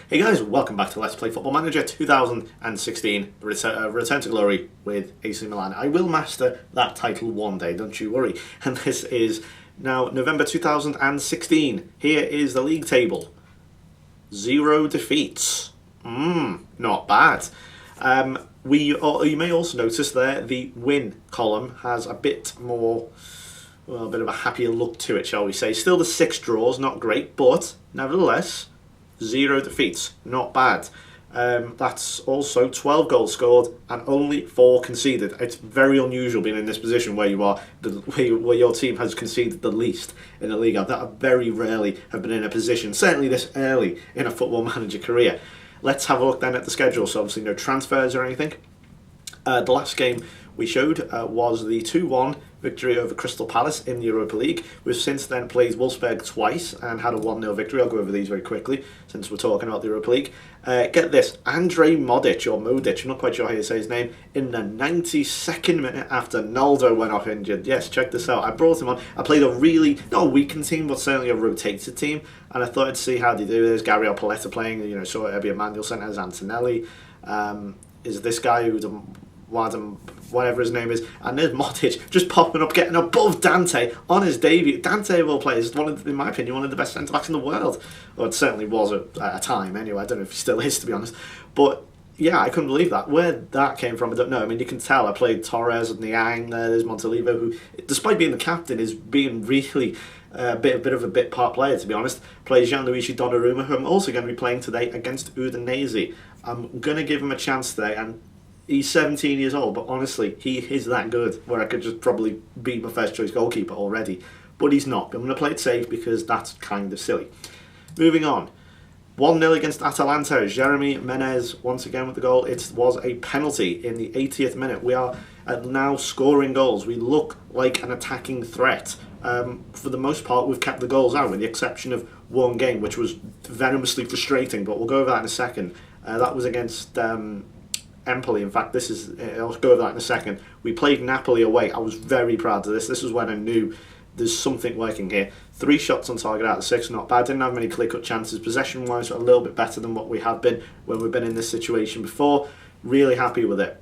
Hey guys, welcome back to Let's Play Football Manager 2016, Return to Glory with AC Milan. I will master that title one day, don't you worry. And this is now November 2016. Here is the league table. 0 defeats. Not bad. You may also notice there the win column has a bit more, well, a bit of a happier look to it, shall we say. Still the 6 draws, not great, but nevertheless, 0 defeats, not bad. That's also 12 goals scored and only 4 conceded. It's very unusual being in this position where you are, where your team has conceded the least in the league. I very rarely have been in a position, certainly this early in a Football Manager career. Let's have a look then at the schedule. So obviously no transfers or anything. The last game we showed was the 2-1 victory over Crystal Palace in the Europa League. We've since then played Wolfsburg twice and had a 1-0 victory. I'll go over these very quickly since we're talking about the Europa League. Get this, Andre Modic, or Modic, I'm not quite sure how you say his name, in the 92nd minute after Naldo went off injured. Yes, check this out. I brought him on. I played a really, not a weakened team, but certainly a rotated team. And I thought I'd see how they do. There's Gabriel Paletta playing, so it'll be Emmanuel Centers, Antonelli. Is this guy who's whatever his name is, and there's Modic just popping up, getting above Dante on his debut. Dante of all players is in my opinion, one of the best centre backs in the world. Or it certainly was at a time anyway. I don't know if he still is, to be honest. But yeah, I couldn't believe that. Where that came from, I don't know. I mean, you can tell. I played Torres and Niang there. There's Montalivo, who, despite being the captain, is being really a bit of a bit part player, to be honest. Plays Gianluigi Donnarumma, who I'm also going to be playing today against Udinese. I'm going to give him a chance today, and he's 17 years old, but honestly, he is that good, where I could just probably beat my first choice goalkeeper already. But he's not. I'm going to play it safe because that's kind of silly. Moving on. 1-0 against Atalanta. Jeremy Menez once again with the goal. It was a penalty in the 80th minute. We are now scoring goals. We look like an attacking threat. For the most part, we've kept the goals out, with the exception of one game, which was venomously frustrating, but we'll go over that in a second. That was against Empoli. In fact, I'll go over that in a second. We played Napoli away. I was very proud of this. This was when I knew there's something working here. 3 shots on target out of 6, not bad. Didn't have many clear-cut chances. Possession-wise, a little bit better than what we have been when we've been in this situation before. Really happy with it.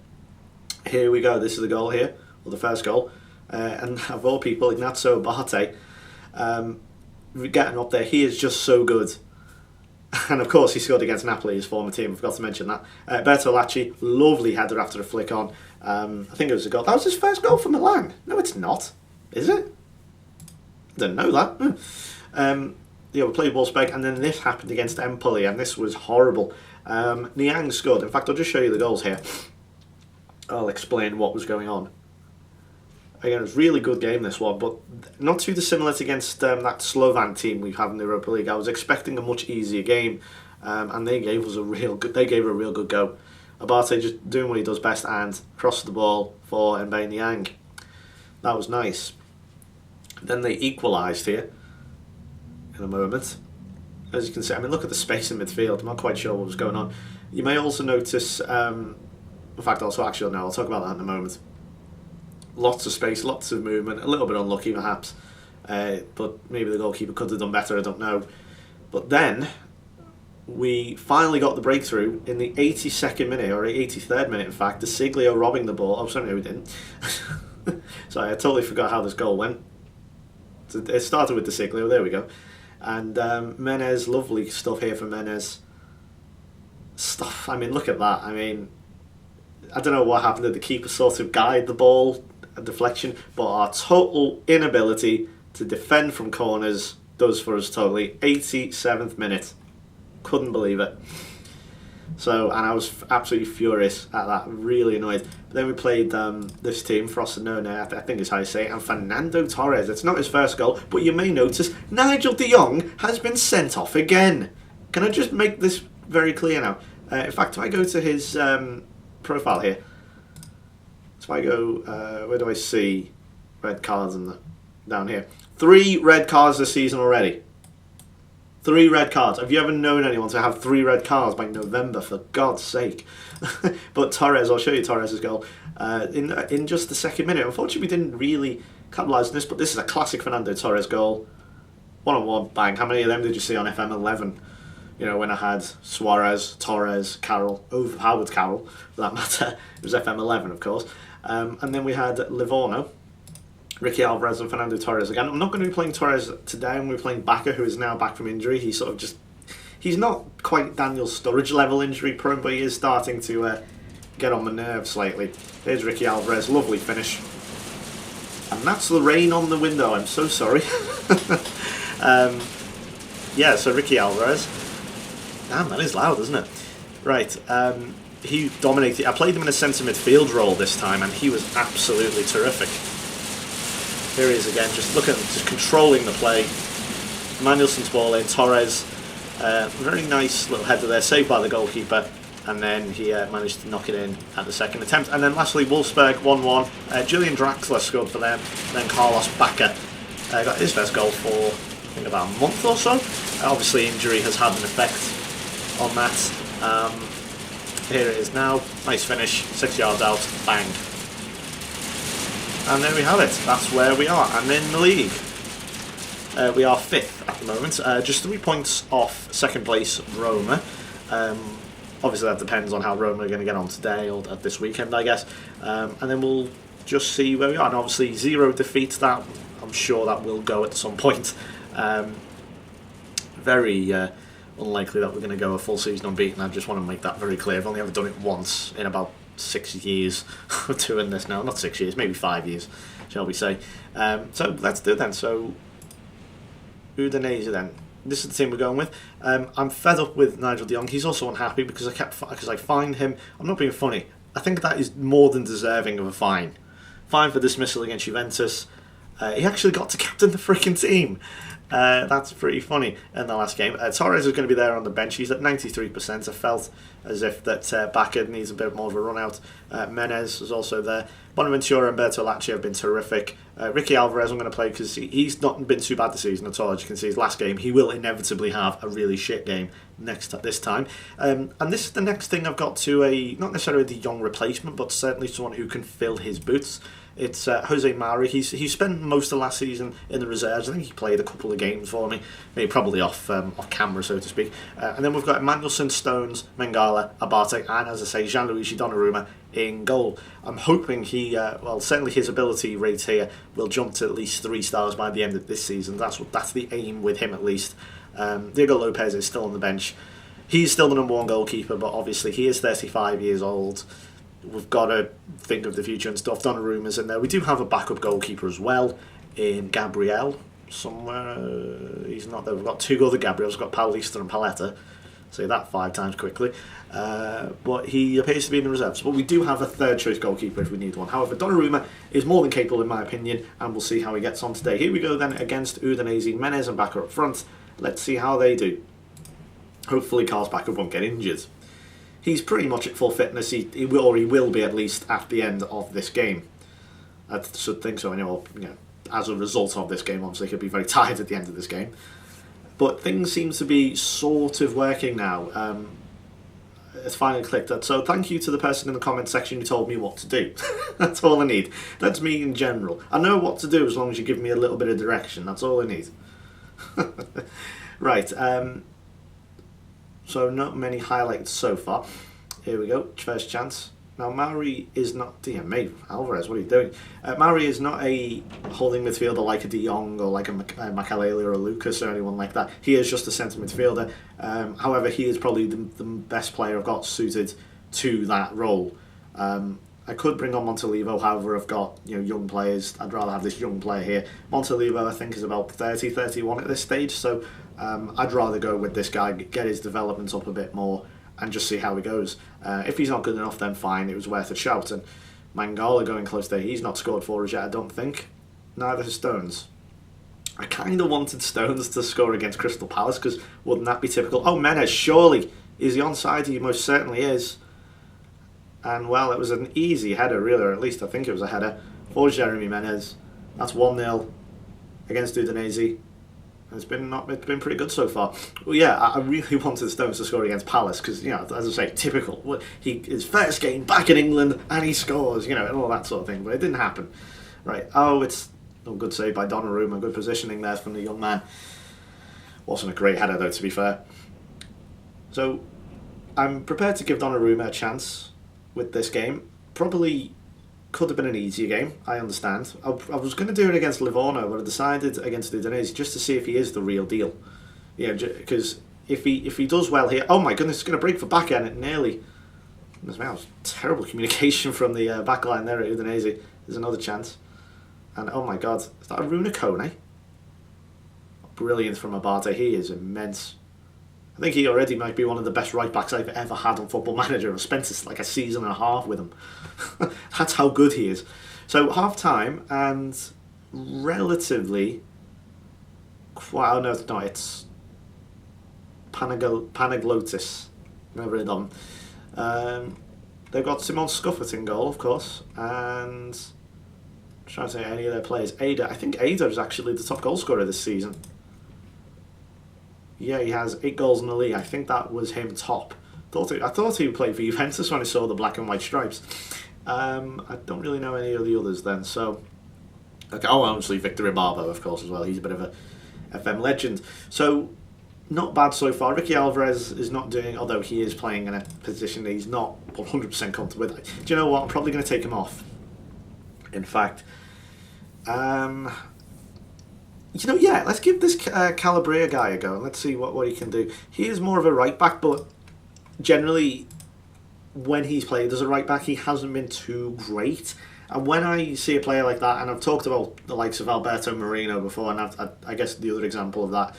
Here we go. This is the goal here, or the first goal. And of all people, Ignazio Abate, getting up there. He is just so good. And of course, he scored against Napoli, his former team. I forgot to mention that. Bertolacci, lovely header after a flick on. I think it was a goal. That was his first goal for Milan. No, it's not. Is it? I didn't know that. We played Wolfsburg, and then this happened against Empoli, and this was horrible. Niang scored. In fact, I'll just show you the goals here. I'll explain what was going on. Again, it was a really good game, this one, but not too dissimilar against that Slovan team we have in the Europa League. I was expecting a much easier game, and they gave us a real good go. Abate just doing what he does best and crossed the ball for Mbaye Niang. That was nice. Then they equalised here in a moment. As you can see, I mean, look at the space in midfield. I'm not quite sure what was going on. You may also notice, in fact, I'll talk about that in a moment. Lots of space, lots of movement, a little bit unlucky perhaps, but maybe the goalkeeper could have done better, I don't know. But then we finally got the breakthrough in the 82nd minute, or 83rd minute in fact, De Siglio robbing the ball. Oh, sorry, no, we didn't. Sorry, I totally forgot how this goal went. It started with De Siglio, there we go. And Menez, lovely stuff here for Menez. I mean, look at that. I mean, I don't know what happened. Did the keeper sort of guide the ball, a deflection? But our total inability to defend from corners does for us totally. 87th minute. Couldn't believe it. So, and I was absolutely furious at that. Really annoyed. But then we played this team, Frosinone, I think is how you say it, and Fernando Torres. It's not his first goal, but you may notice Nigel de Jong has been sent off again. Can I just make this very clear now? In fact, if I go to his profile here, so I go, where do I see red cards down here? 3 red cards this season already. 3 red cards. Have you ever known anyone to have 3 red cards by November, for God's sake? But Torres, I'll show you Torres' goal in just the 2nd minute. Unfortunately, we didn't really capitalise on this, but this is a classic Fernando Torres goal. 1-on-1, bang. How many of them did you see on FM16? when I had Suarez, Torres, Carroll, overpowered Carroll, for that matter. It was FM11, of course. And then we had Livorno, Ricky Alvarez and Fernando Torres again. I'm not going to be playing Torres today. I'm going to be playing Bacca, who is now back from injury. He's not quite Daniel Sturridge level injury prone, but he is starting to get on my nerves slightly. Here's Ricky Alvarez, lovely finish. And that's the rain on the window, I'm so sorry. So Ricky Alvarez. Damn, that is loud, isn't it? Right, he dominated. I played him in a centre midfield role this time, and he was absolutely terrific. Here he is again, just controlling the play. Manuelson's ball in, Torres, very nice little header there, saved by the goalkeeper, and then he managed to knock it in at the second attempt. And then lastly, Wolfsburg 1-1. Julian Draxler scored for them, then Carlos Bacca got his first goal for, I think, about a month or so. Obviously, injury has had an effect on that. Here it is now, nice finish, 6 yards out, bang. And there we have it, that's where we are. And in the league, we are 5th at the moment, just 3 points off second place Roma. Obviously that depends on how Roma are going to get on today or this weekend, I guess. And then we'll just see where we are. And obviously 0 defeats, that I'm sure that will go at some point. Very unlikely that we're going to go a full season unbeaten. I just want to make that very clear. I've only ever done it once in about 6 years doing this now. Not 6 years, maybe 5 years, shall we say. So let's do it then. So Udinese then. This is the team we're going with. I'm fed up with Nigel de Jong. He's also unhappy because I fined him. I'm not being funny. I think that is more than deserving of a fine. Fine for dismissal against Juventus. He actually got to captain the freaking team. That's pretty funny in the last game. Torres is going to be there on the bench. He's at 93%. I felt as if that Bacca needs a bit more of a run out. Menez is also there. Bonaventura and Berto Lacci have been terrific. Ricky Alvarez I'm going to play because he's not been too bad this season at all. As you can see, his last game, he will inevitably have a really shit game this time. And this is the next thing I've got to not necessarily the young replacement, but certainly someone who can fill his boots. It's Jose Mari. He spent most of last season in the reserves. I think he played a couple of games for me, maybe probably off camera, so to speak. And then we've got Manuelson, Stones, Mangala, Abate, and as I say, Gianluigi Donnarumma in goal. I'm hoping certainly his ability rate here will jump to at least 3 stars by the end of this season. That's the aim with him at least. Diego Lopez is still on the bench. He's still the number 1 goalkeeper, but obviously he is 35 years old. We've got to think of the future and stuff. Donnarumma's in there. We do have a backup goalkeeper as well in Gabriel somewhere. He's not there. We've got 2 other Gabriels. We've got Paulista and Paletta. Say that 5 times quickly. But he appears to be in the reserves. But we do have a third choice goalkeeper if we need one. However, Donnarumma is more than capable in my opinion, and we'll see how he gets on today. Here we go then against Udinese. Menez and Bacca up front. Let's see how they do. Hopefully Carlos Bacca won't get injured. He's pretty much at full fitness. He will be at least at the end of this game. I should think so. As a result of this game, obviously he'll be very tired at the end of this game. But things seem to be sort of working now. It's finally clicked. So thank you to the person in the comment section who told me what to do. That's all I need. That's me in general. I know what to do as long as you give me a little bit of direction. That's all I need. Right. So not many highlights so far. Here we go, first chance. Now Mauri is not, Alvarez, what are you doing? Mauri is not a holding midfielder like a De Jong or like a Makalele or a Lucas or anyone like that. He is just a centre midfielder. However, he is probably the best player I've got suited to that role. I could bring on Montalivo, however I've got young players. I'd rather have this young player here. Montalivo I think is about 30, 31 at this stage, so I'd rather go with this guy, get his development up a bit more and just see how he goes. If he's not good enough, then fine, it was worth a shout. And Mangala going close there, he's not scored for us yet, I don't think. Neither has Stones. I kind of wanted Stones to score against Crystal Palace, because wouldn't that be typical? Oh, Menez, surely. Is he onside? He most certainly is. And well, it was an easy header, really, or at least I think it was a header for Jeremy Menez. That's 1-0 against Udinese. It's been pretty good so far. Well, yeah, I really wanted Stones to score against Palace because, as I say, typical. His first game back in England and he scores, and all that sort of thing. But it didn't happen. Right. Oh, it's a good save by Donnarumma. Good positioning there from the young man. Wasn't a great header though, to be fair. So I'm prepared to give Donnarumma a chance with this game. Probably could have been an easier game, I understand. I was going to do it against Livorno, but I decided against Udinese just to see if he is the real deal. Because if he does well here... Oh my goodness, it's going to break for back end. It nearly... That was terrible communication from the back line there at Udinese. There's another chance. And oh my god, is that a Runa Kone? Brilliant from Abate. He is immense. I think he already might be one of the best right backs I've ever had on Football Manager. I've spent like a season and a half with him. That's how good he is. So half time and relatively quite. Oh no, it's not. It's Panaglotis. Never heard of him. They've got Simon Scuffert in goal, of course, and I'm trying to say any of their players. Ada. I think Ada is actually the top goal scorer this season. Yeah, he has 8 goals in the league. I think that was him top. I thought he would play for Juventus when I saw the black and white stripes. I don't really know any of the others then. So, okay. Oh, obviously Victor Ibarbo, of course, as well. He's a bit of a FM legend. So, not bad so far. Ricky Alvarez is not doing, although he is playing in a position that he's not 100% comfortable with. Do you know what? I'm probably going to take him off. In fact, let's give this Calabria guy a go and let's see what he can do. He is more of a right back, but generally, when he's played as a right back, he hasn't been too great. And when I see a player like that, and I've talked about the likes of Alberto Moreno before, and I guess the other example of that,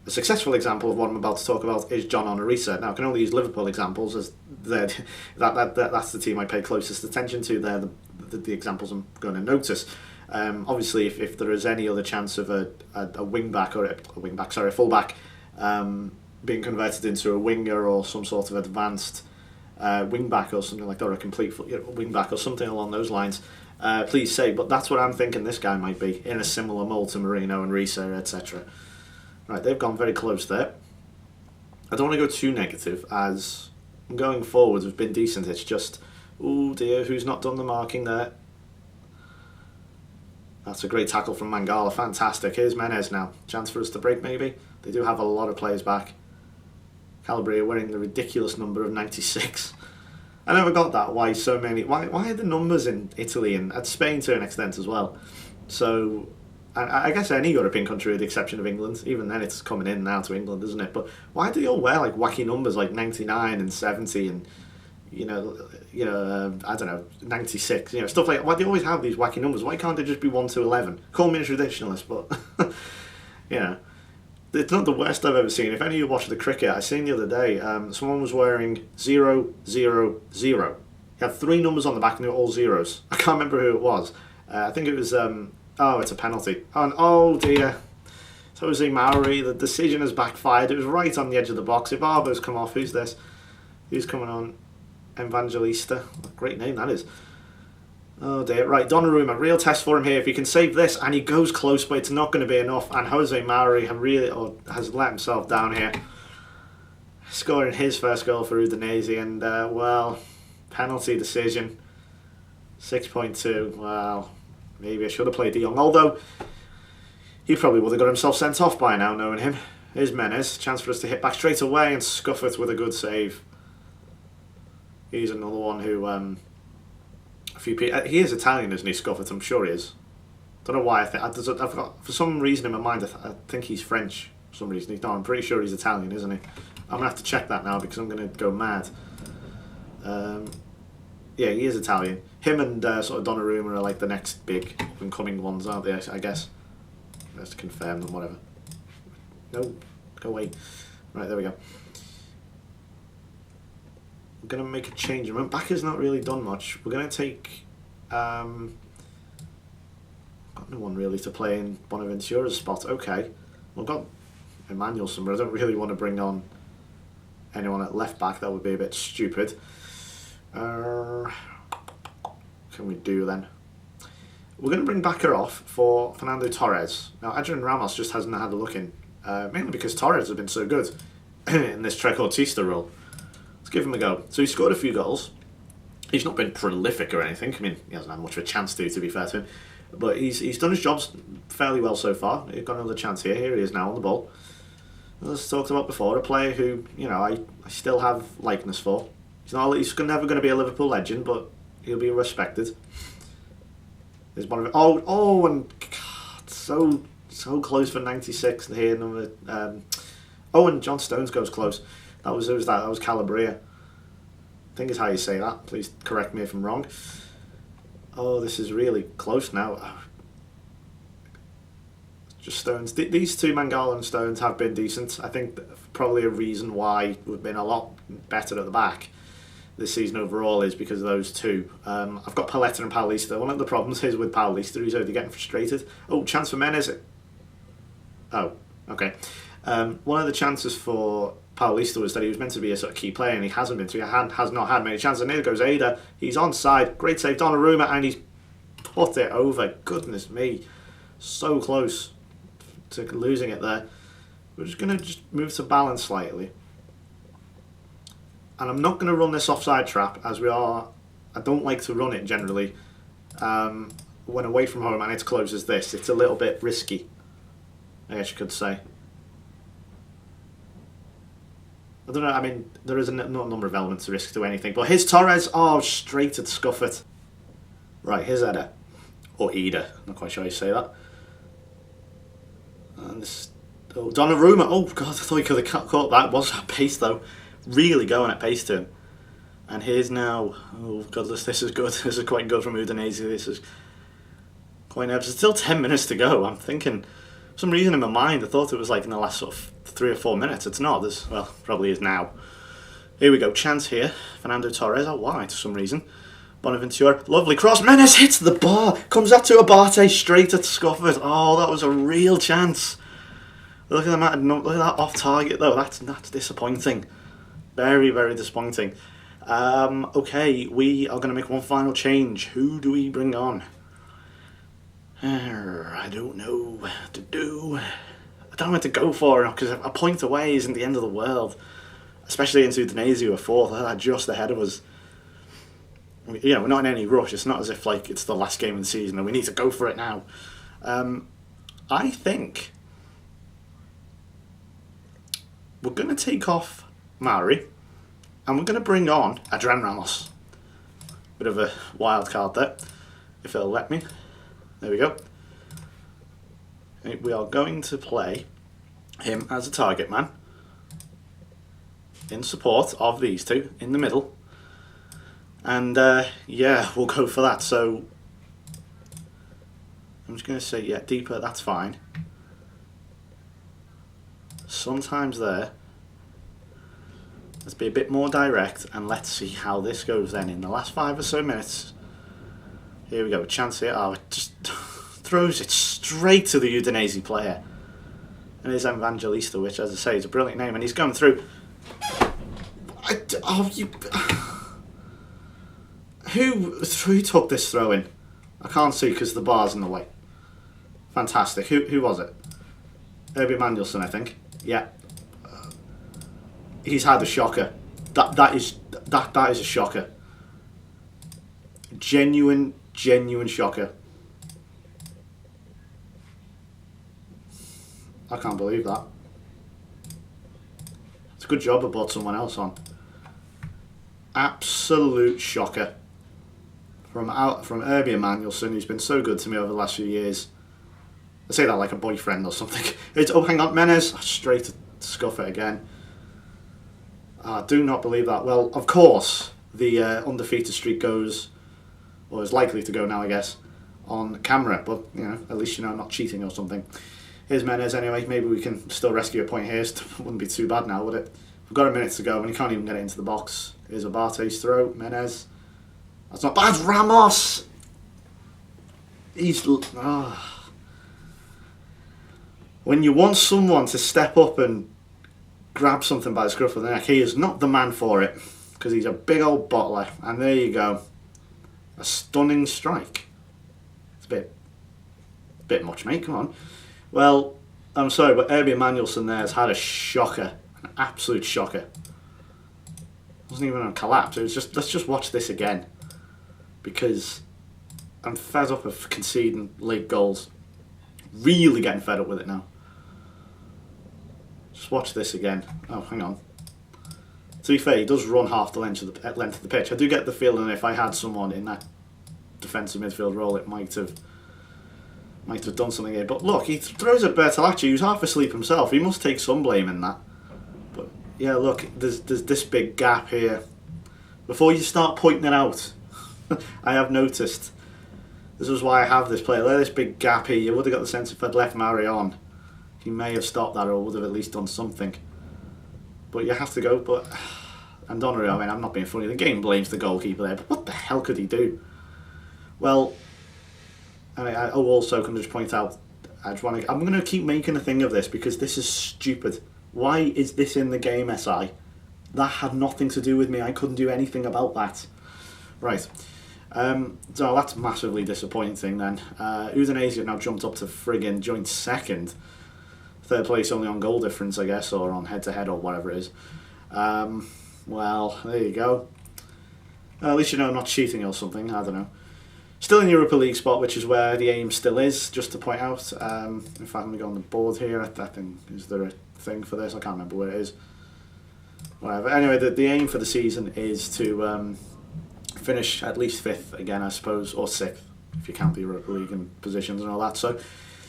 a successful example of what I'm about to talk about is John Onorisa. Now, I can only use Liverpool examples as that's the team I pay closest attention to. They're the examples I'm going to notice. Obviously, if there is any other chance of a fullback being converted into a winger or some sort of advanced wingback or something like that, or a complete wingback or something along those lines, please say. But that's what I'm thinking this guy might be, in a similar mould to Marino and Risa, etc. Right, they've gone very close there. I don't want to go too negative, as going forwards have been decent. It's just, oh dear, who's not done the marking there? That's a great tackle from Mangala, fantastic. Here's Menez now. Chance for us to break maybe. They do have a lot of players back. Calabria wearing the ridiculous number of 96. I never got that, why so many... Why are the numbers in Italy and at Spain to an extent as well? So, I guess any European country with the exception of England, even then it's coming in now to England, isn't it? But why do they all wear like wacky numbers like 99 and 70 and... I don't know, 96, stuff like that. Why do they always have these wacky numbers? Why can't they just be 1 to 11? Call me a traditionalist, but, it's not the worst I've ever seen. If any of you watch the cricket, I seen the other day, someone was wearing 0, 0, 0. He had 3 numbers on the back and they were all zeros. I can't remember who it was. I think it was, it's a penalty. Oh dear. So Jose Mauri, the decision has backfired. It was right on the edge of the box. Ibarbo's come off. Who's this? Who's coming on? Evangelista. Great name that is. Oh dear. Right, Donnarumma, real test for him here. If he can save this, and he goes close, but it's not going to be enough. And Jose Mauri has let himself down here, scoring his first goal for Udinese. And penalty decision. 6.2. Well, maybe I should have played De Jong. Although he probably would have got himself sent off by now, knowing him. Here's Menez. Chance for us to hit back straight away and scuff it with a good save. He's another one who, he is Italian, isn't he, Scuffert? I'm sure he is. Don't know why I've got, for some reason in my mind, I think he's French. For some reason, I'm pretty sure he's Italian, isn't he? I'm gonna have to check that now because I'm gonna go mad. Yeah, he is Italian. Him and sort of Donnarumma are like the next big up and coming ones, aren't they? I guess. Let's confirm them, whatever. No, go away. Right, there we go. We're going to make a change. Remember, Backer's not really done much. We're going to take... got no one really to play in Bonaventura's spot. Okay. We've got Emmanuel somewhere. I don't really want to bring on anyone at left back. That would be a bit stupid. What can we do then? We're going to bring Backer off for Fernando Torres. Now, Adrian Ramos just hasn't had a look in. Mainly because Torres has been so good in this Trequartista role. Let's give him a go. So he scored a few goals. He's not been prolific or anything. I mean, he hasn't had much of a chance to be fair to him. But he's done his jobs fairly well so far. He's got another chance here. Here he is now on the ball. as talked about before, a player who, I still have likeness for. He's never going to be a Liverpool legend, but he'll be respected. There's one of and God, so close for 96 here. And John Stones goes close. That was Calabria. I think is how you say that. Please correct me if I'm wrong. Oh, this is really close now. Just Stones. These two, Mangala and Stones, have been decent. I think probably a reason why we've been a lot better at the back this season overall is because of those two. I've got Paletta and Paulista. One of the problems is with Paulista, he's already getting frustrated. Oh, chance for Menez. Oh, okay. One of the chances for Paulista was that he was meant to be a sort of key player, and he hasn't been. So he has not had many chances. And here goes Ada. He's onside. Great save, Donnarumma, and he's put it over. Goodness me, so close to losing it there. We're just going to move to balance slightly. And I'm not going to run this offside trap, as we are. I don't like to run it generally. When away from home and it's close as this, it's a little bit risky, I guess you could say. I don't know, I mean, there is not a number of elements of risk to anything. But here's Torres. Oh, straight at Scuffert. Right, here's Eder. Or Eder. Not quite sure how you say that. And this... Oh, Donnarumma. Oh, God, I thought he could have caught that. It was at pace, though. Really going at pace to him. And here's now... Oh, God, this is good. This is quite good from Udinese. This is quite nervous. There's still 10 minutes to go. I'm thinking... For some reason in my mind, I thought it was like in the last sort of 3 or 4 minutes. It's not. Probably is now. Here we go. Chance here. Fernando Torres out wide for some reason. Bonaventura. Lovely cross. Menez hits the bar. Comes out to Abate straight at Scuffers. Oh, that was a real chance. Look at that. Look at that off target though. That's disappointing. Very, very disappointing. Okay, we are going to make one final change. Who do we bring on? I don't know what to do. I don't know what to go for because a point away isn't the end of the world. Especially against Udinese, who are fourth. They're just ahead of us. We're not in any rush. It's not as if like it's the last game of the season and we need to go for it now. I think we're going to take off Mauri and we're going to bring on Adrian Ramos. Bit of a wild card there, if it'll let me. There we go. We are going to play him as a target man in support of these two in the middle. And yeah, we'll go for that. So I'm just going to say, yeah, deeper, that's fine. Sometimes there. Let's be a bit more direct and let's see how this goes then in the last 5 or so minutes. Here we go, a chance here. Oh, it just throws it straight to the Udinese player. And it's Evangelista, which, as I say, is a brilliant name. And he's going through. Who took this throw in? I can't see because the bar's in the way. Fantastic. Who was it? Herbie Manuelson, I think. Yeah. He's had a shocker. That is a shocker. Genuine shocker. I can't believe that. It's a good job I brought someone else on. Absolute shocker. From Herbie Manuelson, who's been so good to me over the last few years. I say that like a boyfriend or something. Hang on, Menez. Straight to scuff it again. I do not believe that. Well, of course, the undefeated streak goes, or is likely to go now, I guess, on camera. But, at least not cheating or something. Here's Menez anyway. Maybe we can still rescue a point here. It wouldn't be too bad now, would it? We've got a minute to go and you can't even get it into the box. Here's Abate's throw. Menez. That's not bad. Ramos! He's... When you want someone to step up and grab something by the scruff of the neck, he is not the man for it. Because he's a big old bottler. And there you go. A stunning strike. It's a bit much, mate. Come on. Well, I'm sorry, but Herbie Manuelson there has had a shocker. An absolute shocker. It wasn't even a collapse. It was just, let's just watch this again. Because I'm fed up of conceding late goals. Really getting fed up with it now. Just watch this again. Oh, hang on. To be fair, he does run half the length of the pitch. I do get the feeling if I had someone in that defensive midfield role, it might have done something here. But look, he throws at Bertolacci, who's half asleep himself. He must take some blame in that. But yeah, look, there's this big gap here. Before you start pointing it out, I have noticed. This is why I have this player. There's this big gap here. You would have got the sense if I'd left Mari on, he may have stopped that or would have at least done something. But you have to go. But and Donnery, I mean, I'm not being funny. The game blames the goalkeeper there. But what the hell could he do? Well, I also can just point out. I'm going to keep making a thing of this because this is stupid. Why is this in the game, SI? That had nothing to do with me. I couldn't do anything about that. Right. So that's massively disappointing then. Udinese have now jumped up to friggin' joint second. Third place only on goal difference, I guess, or on head-to-head or whatever it is. Well, there you go. At least you know I'm not cheating or something, I don't know. Still in Europa League spot, which is where the aim still is, just to point out. In fact, let me go on the board here. I think, is there a thing for this? I can't remember where it is. Whatever. Anyway, the aim for the season is to finish at least 5th again, I suppose, or 6th, if you count the Europa League and positions and all that. So,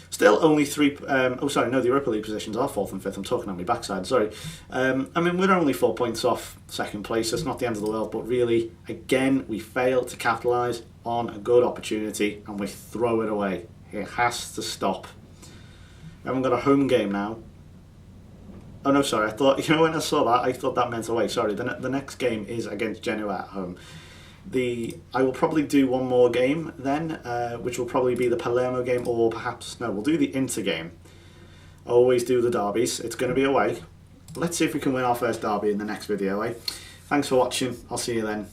still only 3... the Europa League positions are 4th and 5th. I'm talking on my backside, sorry. I mean, we're only 4 points off 2nd place. It's not the end of the world, but really, again, we fail to capitalise on a good opportunity and we throw it away. It has to stop. We haven't got a home game now. Oh no, sorry, I thought, when I saw that, I thought that meant away. Sorry, the next game is against Genoa at home. I will probably do one more game then, which will probably be the Palermo game, or perhaps, no, we'll do the Inter game. I always do the derbies. It's going to be away. Let's see if we can win our first derby in the next video, eh? Thanks for watching. I'll see you then.